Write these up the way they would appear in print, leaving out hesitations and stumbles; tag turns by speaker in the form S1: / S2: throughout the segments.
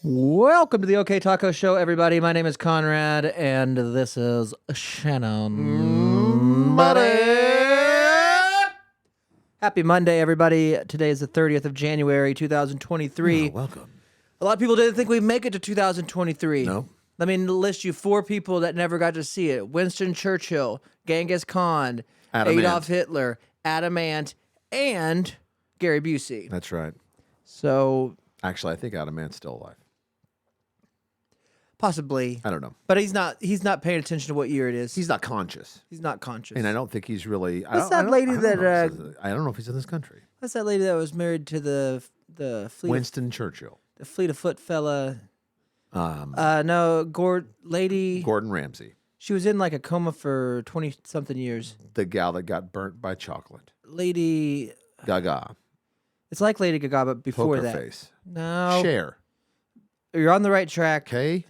S1: Welcome to the OK Taco Show, everybody. My name is Conrad, and this is Shannon. Happy Monday, everybody. Today is the 30th of January, 2023.
S2: Welcome.
S1: A lot of people didn't think we'd make it to 2023.
S2: No.
S1: Let me list you 4 people that never got to see it. Winston Churchill, Genghis Khan,
S2: Adam
S1: Adolf
S2: Ant.
S1: Hitler, Adam Ant, and Gary Busey.
S2: That's right.
S1: So,
S2: Actually, I think Adam Ant's still alive.
S1: possibly.
S2: I don't know.
S1: But he's not paying attention to what year it is.
S2: He's not conscious.
S1: He's not conscious.
S2: And I don't think he's really...
S1: What's that lady that...
S2: I don't know if he's in this country.
S1: What's that lady that was married to the fleet
S2: Winston Churchill.
S1: the fleet of foot fella?
S2: Um,
S1: No, lady.
S2: Gordon Ramsay.
S1: She was in like a coma for 20-something years.
S2: The gal that got burnt by chocolate.
S1: Lady.
S2: Gaga.
S1: It's like Lady Gaga, but before
S2: Poker
S1: that.
S2: face.
S1: No.
S2: Cher.
S1: You're on the right track.
S2: Okay.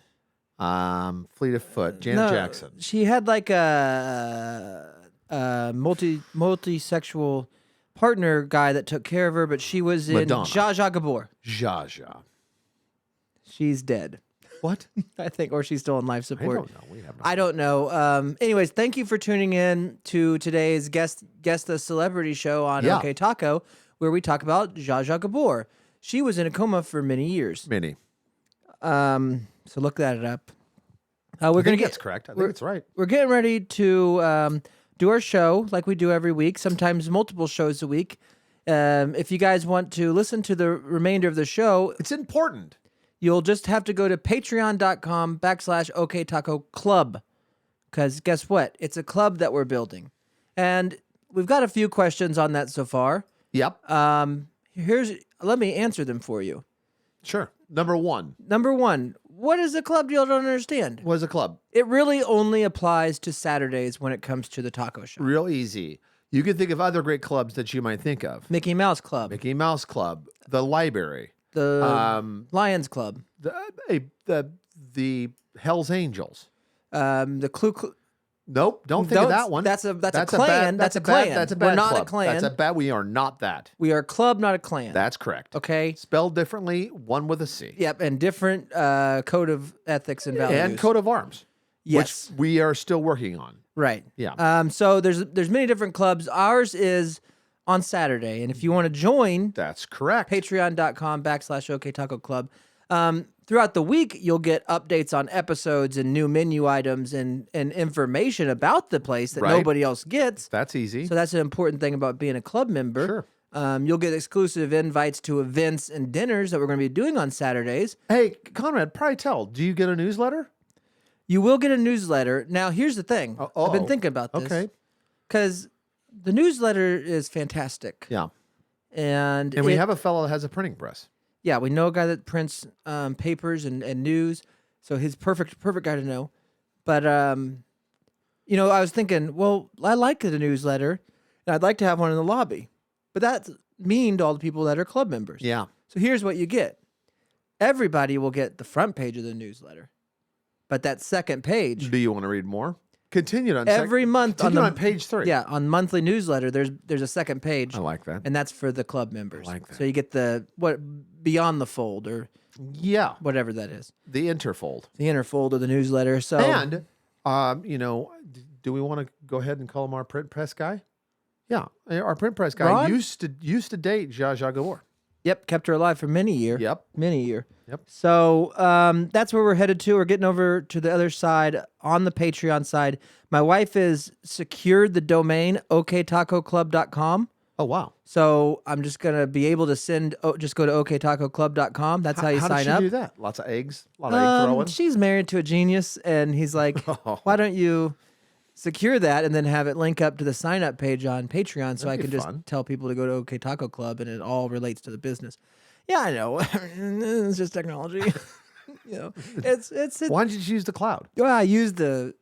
S2: Fleet of Foot. Janet Jackson.
S1: She had like a multi-sexual partner guy that took care of her, but she was in
S2: Madonna.
S1: Zsa Zsa Gabor.
S2: Zsa Zsa.
S1: She's dead,
S2: What?
S1: I think, or she's still on life
S2: I
S1: support.
S2: don't know. We have no
S1: I don't know. Anyways, thank you for tuning in to today's Guess the Celebrity show on
S2: Yeah.
S1: OK Taco, where we talk about Zsa Zsa Gabor. She was in a coma for many years.
S2: Many.
S1: So look that up. We're
S2: I
S1: gonna
S2: think
S1: get
S2: that's correct. I think it's right.
S1: we're getting ready to do our show like we do every week. Sometimes multiple shows a week. If you guys want to listen to the remainder of the show,
S2: It's important.
S1: you'll just have to go to patreon.com/OK Taco Club. Because guess what? It's a club that we're building. And we've got a few questions on that so far.
S2: Yep.
S1: Let me answer them for you.
S2: Sure. Number one.
S1: Number one, what is a club you don't understand?
S2: What is a club?
S1: It really only applies to Saturdays when it comes to the taco show.
S2: Real easy. You can think of other great clubs that you might think of.
S1: Mickey Mouse Club,
S2: Mickey Mouse Club, the library,
S1: the Lions Club,
S2: the Hell's Angels.
S1: the Clue.
S2: Nope, don't think of that one.
S1: That's a
S2: That's
S1: clan. That's a clan.
S2: That's a bad
S1: We're not
S2: club.
S1: a clan.
S2: That's a bad. We are not that.
S1: We are a club, not a clan.
S2: That's correct.
S1: Okay.
S2: Spelled differently, one with a C.
S1: Yep, and different code of ethics and values.
S2: And coat of arms.
S1: Yes.
S2: Which we are still working on.
S1: Right.
S2: Yeah.
S1: So there's many different clubs. Ours is on Saturday, and if you want to join,
S2: That's correct.
S1: patreon.com/OK Taco Club. Throughout the week, you'll get updates on episodes and new menu items and information about the place that
S2: Right.
S1: nobody else gets.
S2: That's easy.
S1: So that's an important thing about being a club member.
S2: Sure.
S1: You'll get exclusive invites to events and dinners that we're going to be doing on Saturdays.
S2: Hey, Conrad, probably tell. Do you get a newsletter?
S1: You will get a newsletter. Now, here's the thing. I've been thinking about this.
S2: Okay.
S1: Because the newsletter is fantastic.
S2: Yeah.
S1: And
S2: And we have a fellow that has a printing press.
S1: Yeah, we know a guy that prints papers and news, so he's perfect guy to know. But I was thinking, well, I like the newsletter, and I'd like to have one in the lobby, but that's mean to all the people that are club members.
S2: Yeah.
S1: So here's what you get: everybody will get the front page of the newsletter, but that second page
S2: Do you want to read more? Continue on
S1: every month
S2: on page 3.
S1: Yeah, on monthly newsletter, there's a second page.
S2: I like that.
S1: And that's for the club members.
S2: I like that.
S1: So you get the beyond the fold or
S2: Yeah.
S1: whatever that is.
S2: The interfold.
S1: The inner fold of the newsletter. So
S2: And, do we want to go ahead and call him our print press guy? Yeah. Our print press guy
S1: Ron?
S2: used to date Zsa Zsa Gabor.
S1: yep, kept her alive for many years.
S2: Yep.
S1: Many year.
S2: Yep.
S1: So that's where we're headed to. We're getting over to the other side on the Patreon side. My wife has secured the domain oktacoclub.com.
S2: Oh, wow.
S1: So I'm just going to be able to just go to oktacoclub.com. That's how you
S2: How
S1: sign
S2: does she
S1: up.
S2: do that? Lots of eggs? A lot of egg throwing?
S1: She's married to a genius, and he's like, why don't you secure that and then have it link up to the sign up page on Patreon so I
S2: That'd
S1: can
S2: be
S1: just
S2: fun.
S1: tell people to go to OK Taco Club and it all relates to the business. Yeah, I know. It's just technology. It's
S2: Why didn't you use the cloud?
S1: well, I used the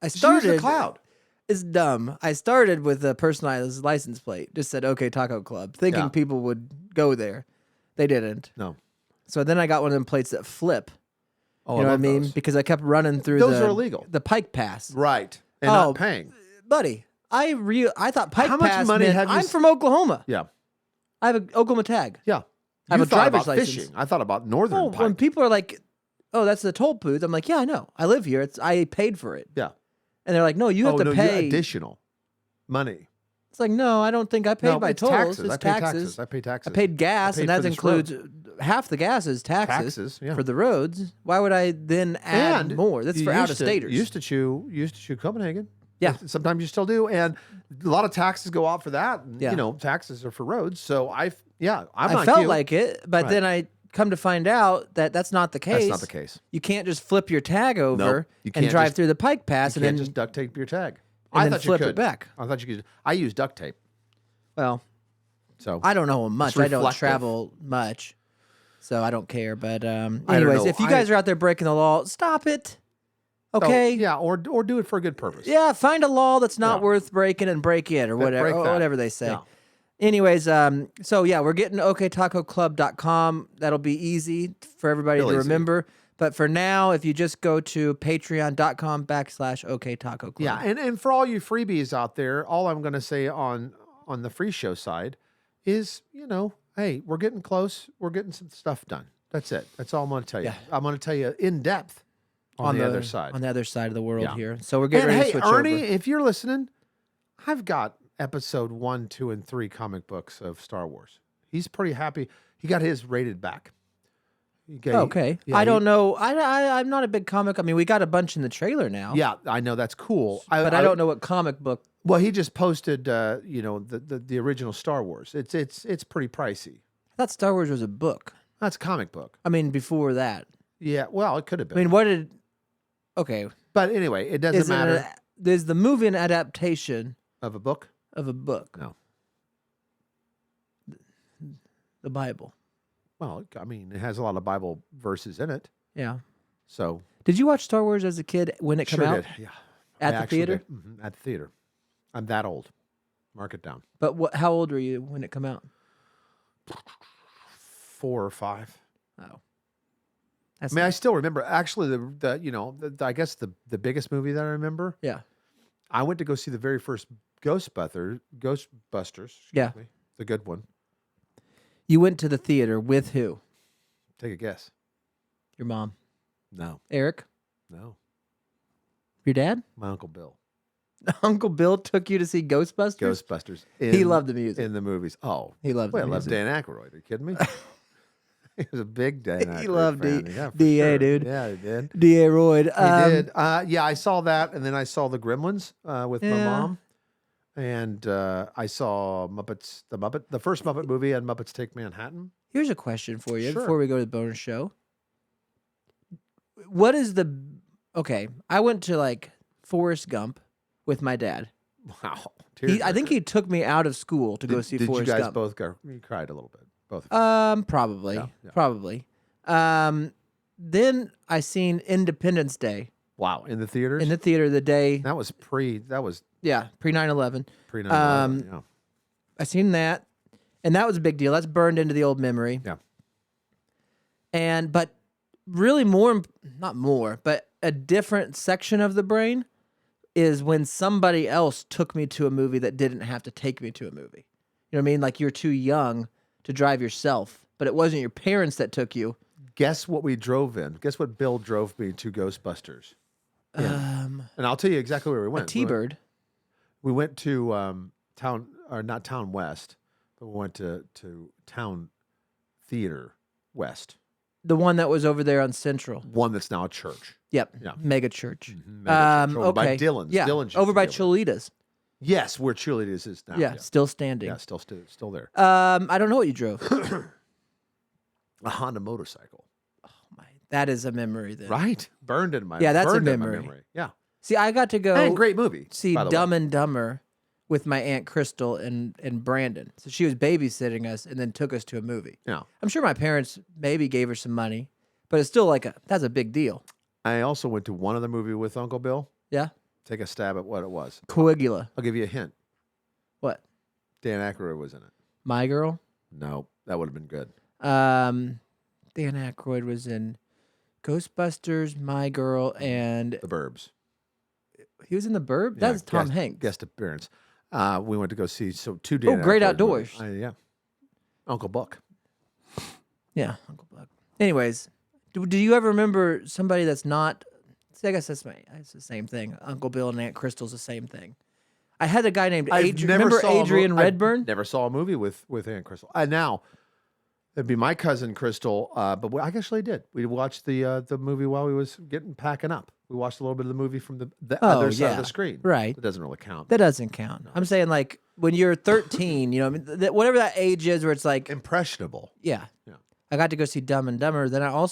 S1: I
S2: Just use
S1: started
S2: the cloud.
S1: It's dumb. I started with a personalized license plate. Just said OK Taco Club, thinking
S2: Yeah.
S1: people would go there. They didn't.
S2: No.
S1: So then I got one of them plates that flip.
S2: Oh,
S1: You know what I
S2: love
S1: mean?
S2: those.
S1: Because I kept running through
S2: Those
S1: the
S2: are illegal.
S1: the Pike Pass.
S2: Right. And
S1: Oh.
S2: not paying.
S1: Buddy, I thought Pike
S2: How much
S1: Pass
S2: money
S1: meant
S2: have you
S1: I'm from Oklahoma.
S2: Yeah.
S1: I have an Oklahoma tag.
S2: Yeah.
S1: I have
S2: You
S1: a
S2: thought
S1: driver's
S2: about
S1: license.
S2: fishing. I thought about northern
S1: Oh,
S2: pike.
S1: when people are like, "Oh, that's the toll booth," I'm like, "Yeah, I know. I live here. I paid for it."
S2: Yeah.
S1: And they're like, "No, you have to
S2: no,
S1: pay."
S2: additional money.
S1: It's like, no, I don't think I paid
S2: No,
S1: my
S2: it's
S1: tolls.
S2: taxes.
S1: It's
S2: I pay
S1: taxes.
S2: I pay taxes.
S1: I paid gas,
S2: paid
S1: and
S2: for
S1: that
S2: this
S1: includes half the gas is taxes.
S2: Taxes, yeah.
S1: For the roads. Why would I then add
S2: And
S1: more? That's
S2: you
S1: for out of
S2: used to-
S1: staters.
S2: You used to chew Copenhagen.
S1: Yeah.
S2: Sometimes you still do, and a lot of taxes go out for that. And,
S1: Yeah.
S2: You know, taxes are for roads. So I'm
S1: I
S2: like
S1: felt
S2: you.
S1: like it, but
S2: Right.
S1: then I come to find out that that's not the case.
S2: That's not the case.
S1: You can't just flip your tag over
S2: you
S1: and
S2: can't
S1: drive
S2: just-
S1: through the Pike Pass
S2: You
S1: and
S2: can't
S1: then
S2: just duct tape your tag.
S1: and
S2: I
S1: then
S2: thought
S1: flip
S2: you
S1: it
S2: could.
S1: back.
S2: I thought you could. I use duct tape.
S1: Well,
S2: So
S1: I don't know much. I don't
S2: reflective.
S1: travel much, so I don't care. But
S2: don't
S1: anyways,
S2: know.
S1: if you guys are out there breaking the law, stop it.
S2: Oh,
S1: Okay.
S2: yeah, or do it for a good purpose.
S1: Yeah, find a law that's not
S2: Yeah.
S1: worth breaking and break it or whatever,
S2: break
S1: or
S2: that.
S1: whatever they say.
S2: Yeah.
S1: Anyways, so yeah, we're getting oktacoclub.com. That'll be easy for everybody
S2: Real
S1: to
S2: easy.
S1: remember. But for now, if you just go to patreon.com/oktacoclub.
S2: Yeah, and for all you freebies out there, all I'm going to say on the free show side is, hey, we're getting close. We're getting some stuff done. That's it. That's all I'm going to tell you.
S1: Yeah.
S2: I'm going to tell you in depth on the other side.
S1: On the other side of the world
S2: Yeah.
S1: here. So we're getting
S2: And
S1: ready
S2: hey,
S1: to switch
S2: Ernie,
S1: over.
S2: if you're listening, I've got episode 1, 2, and 3 comic books of Star Wars. He's pretty happy. He got his rated back.
S1: Okay.
S2: Yeah,
S1: I don't know. I'm not a big comic. I mean, we got a bunch in the trailer now.
S2: Yeah, I know that's cool.
S1: But I don't know what comic book.
S2: Well, he just posted, the original Star Wars. It's pretty pricey.
S1: I thought Star Wars was a book.
S2: That's a comic book.
S1: I mean, before that.
S2: Yeah, well, it could have
S1: I
S2: been.
S1: mean, what did. Okay.
S2: But anyway, it doesn't matter.
S1: Is the movie an adaptation
S2: Of a book?
S1: of a book?
S2: No.
S1: The Bible.
S2: Well, I mean, it has a lot of Bible verses in it.
S1: Yeah.
S2: So
S1: Did you watch Star Wars as a kid when it came
S2: sure
S1: out?
S2: did. Yeah.
S1: At
S2: I
S1: the
S2: actually
S1: theater?
S2: did. At the theater. I'm that old. Mark it down.
S1: But how old were you when it came out?
S2: 4 or 5.
S1: Oh.
S2: I mean, I still remember. Actually, I guess the biggest movie that I remember.
S1: Yeah.
S2: I went to go see the very first Ghostbusters.
S1: Yeah.
S2: Excuse me, the good one.
S1: You went to the theater with who?
S2: Take a guess.
S1: Your mom.
S2: No,
S1: Eric?
S2: no.
S1: Your dad?
S2: My Uncle Bill.
S1: Uncle Bill took you to see Ghostbusters?
S2: Ghostbusters.
S1: He loved the music.
S2: in the movies. Oh,
S1: He loved
S2: well, I
S1: the
S2: love
S1: music.
S2: Dan Aykroyd. Are you kidding me? He was a big Dan Aykroyd
S1: He loved
S2: fan.
S1: D-
S2: Yeah, for
S1: DA,
S2: sure.
S1: dude.
S2: Yeah, he did.
S1: D.A. Royd.
S2: He did. Yeah, I saw that, and then I saw the Gremlins with my
S1: Yeah.
S2: mom, and I saw the first Muppet movie, and Muppets Take Manhattan.
S1: Here's a question for you
S2: Sure.
S1: before we go to the bonus show. What is the. Okay, I went to like Forrest Gump with my dad.
S2: Wow,
S1: I think he took me out of school to go see
S2: Did
S1: Forrest
S2: you guys
S1: Gump.
S2: both go? You cried a little bit, both.
S1: Probably.
S2: Yeah, yeah.
S1: Probably. Then I seen Independence Day
S2: Wow, in the theaters.
S1: in the theater the day.
S2: That was pre
S1: 9/11.
S2: 9/11. Yeah.
S1: I seen that, and that was a big deal. That's burned into the old memory.
S2: Yeah.
S1: But really not more, but a different section of the brain is when somebody else took me to a movie that didn't have to take me to a movie. You know what I mean? Like you're too young to drive yourself, but it wasn't your parents that took you.
S2: Guess what we drove in? Guess what Bill drove me to Ghostbusters? And I'll tell you exactly where we
S1: A
S2: went.
S1: T-Bird.
S2: We went to not Town West, but we went to Town Theater West,
S1: The one that was over there on Central.
S2: one that's now a church.
S1: Yep.
S2: Yeah.
S1: Mega church.
S2: Mega church, over
S1: okay.
S2: by Dillon's.
S1: Yeah.
S2: Dillon's used
S1: over
S2: to
S1: by
S2: be over there.
S1: Cholitas.
S2: Yes, where Cheerleaders is now.
S1: Yeah. Still standing.
S2: Yeah, still there.
S1: I don't know what you drove.
S2: A Honda motorcycle.
S1: That is a memory then.
S2: Right? Burned in my
S1: Yeah, that's a
S2: burned in my
S1: memory.
S2: Yeah.
S1: See, I got to go
S2: And great movie.
S1: see
S2: by the way.
S1: Dumb and Dumber with my Aunt Crystal and Brandon. So she was babysitting us and then took us to a movie.
S2: Yeah.
S1: I'm sure my parents maybe gave her some money, but it's still that's a big deal.
S2: I also went to one other movie with Uncle Bill.
S1: Yeah?
S2: Take a stab at what it was.
S1: Coagula.
S2: I'll give you a hint.
S1: What?
S2: Dan Aykroyd was in it.
S1: My Girl?
S2: No, that would have been good.
S1: Dan Aykroyd was in Ghostbusters, My Girl, and
S2: The Burbs.
S1: he was in The Burb?
S2: Yeah,
S1: That's Tom Hanks.
S2: Guest appearance. We went to go see two Dan
S1: Great
S2: Aykroyd
S1: Outdoors.
S2: movies. Yeah. Uncle Buck.
S1: Yeah, Uncle Buck. Anyways, do you ever remember somebody that's not? See, I guess it's the same thing. Uncle Bill and Aunt Crystal's the same thing. I had a guy named Adrian. Remember Adrian Redburn?
S2: Never saw a movie with Aunt Crystal. Now it'd be my cousin Crystal, but I actually did. We watched the movie while we was packing up. We watched a little bit of the movie from the other side of the screen.
S1: Right.
S2: It doesn't really count.
S1: That doesn't count. I'm saying like when you're 13, you know, I mean, whatever that age is, where it's like,
S2: Impressionable.
S1: yeah.
S2: Yeah.
S1: I got to go see Dumb and Dumber. Then I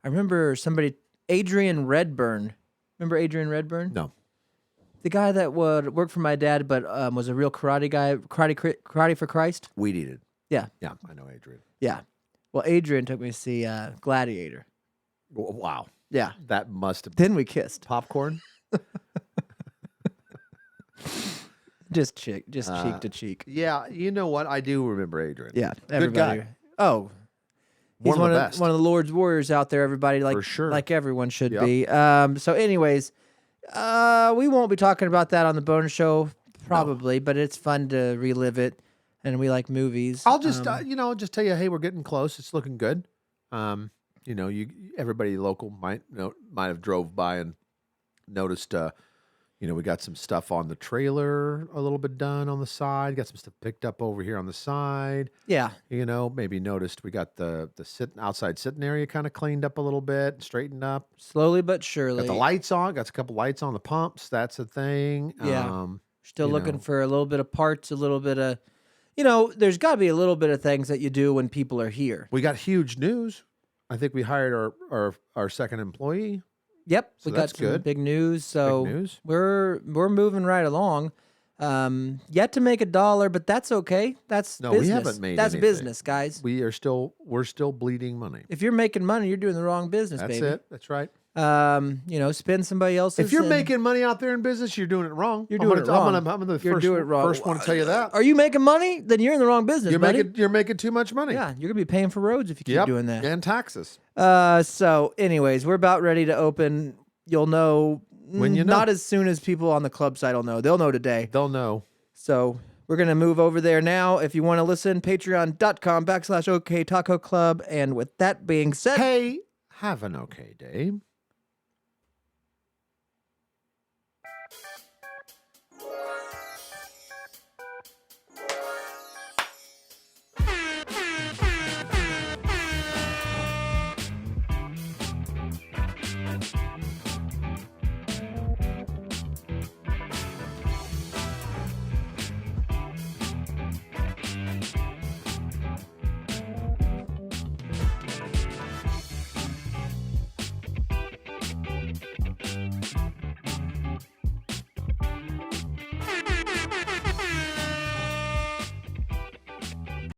S1: remember somebody, Adrian Redburn. Remember Adrian Redburn?
S2: No.
S1: The guy that would work for my dad, but was a real karate guy, karate for Christ.
S2: Weed Eated.
S1: Yeah.
S2: Yeah, I know Adrian.
S1: Yeah. Well, Adrian took me to see Gladiator.
S2: Wow.
S1: Yeah.
S2: That must have
S1: Then we kissed.
S2: popcorn.
S1: Just cheek to cheek.
S2: Yeah, you know what? I do remember Adrian.
S1: Yeah.
S2: Good
S1: Everybody.
S2: guy.
S1: Oh. He's
S2: One of the best.
S1: one of the Lord's warriors out there, everybody, like
S2: For sure.
S1: like everyone should
S2: Yep.
S1: be. So anyways, we won't be talking about that on the bonus show probably, but it's fun to relive it, and we like movies.
S2: I'll just just tell you, hey, we're getting close. It's looking good. Everybody local might have drove by and noticed. We got some stuff on the trailer, a little bit done on the side. Got some stuff picked up over here on the side.
S1: Yeah.
S2: Maybe noticed we got the outside sitting area kind of cleaned up a little bit, straightened up.
S1: Slowly but surely.
S2: Got the lights on. Got a couple lights on the pumps. That's a thing.
S1: Yeah. Still looking for a little bit of parts, a little bit of, there's got to be a little bit of things that you do when people are here.
S2: We got huge news. I think we hired our second employee.
S1: Yep,
S2: So
S1: we got
S2: that's
S1: some
S2: good.
S1: big news. So
S2: Big news.
S1: we're moving right along. Yet to make $1, but that's okay. That's
S2: No,
S1: business.
S2: we haven't made
S1: That's
S2: anything.
S1: business, guys.
S2: We're still bleeding money.
S1: If you're making money, you're doing the wrong business,
S2: That's
S1: baby.
S2: it. That's right.
S1: Spend somebody else's.
S2: If you're
S1: and
S2: making money out there in business, you're doing it wrong.
S1: You're doing it wrong.
S2: I'm gonna
S1: You're doing it wrong.
S2: first one to tell you that.
S1: Are you making money? Then you're in the wrong business, buddy.
S2: You're making too much money.
S1: Yeah, you're gonna be paying for roads if you keep
S2: Yep.
S1: doing that.
S2: And taxes.
S1: So, anyways, we're about ready to open. You'll know
S2: When you know.
S1: Not as soon as people on the club side will know. They'll know today.
S2: They'll know.
S1: So we're going to move over there now. If you want to listen, patreon.com/OK Taco Club. And with that being said,
S2: Hey, have an okay day.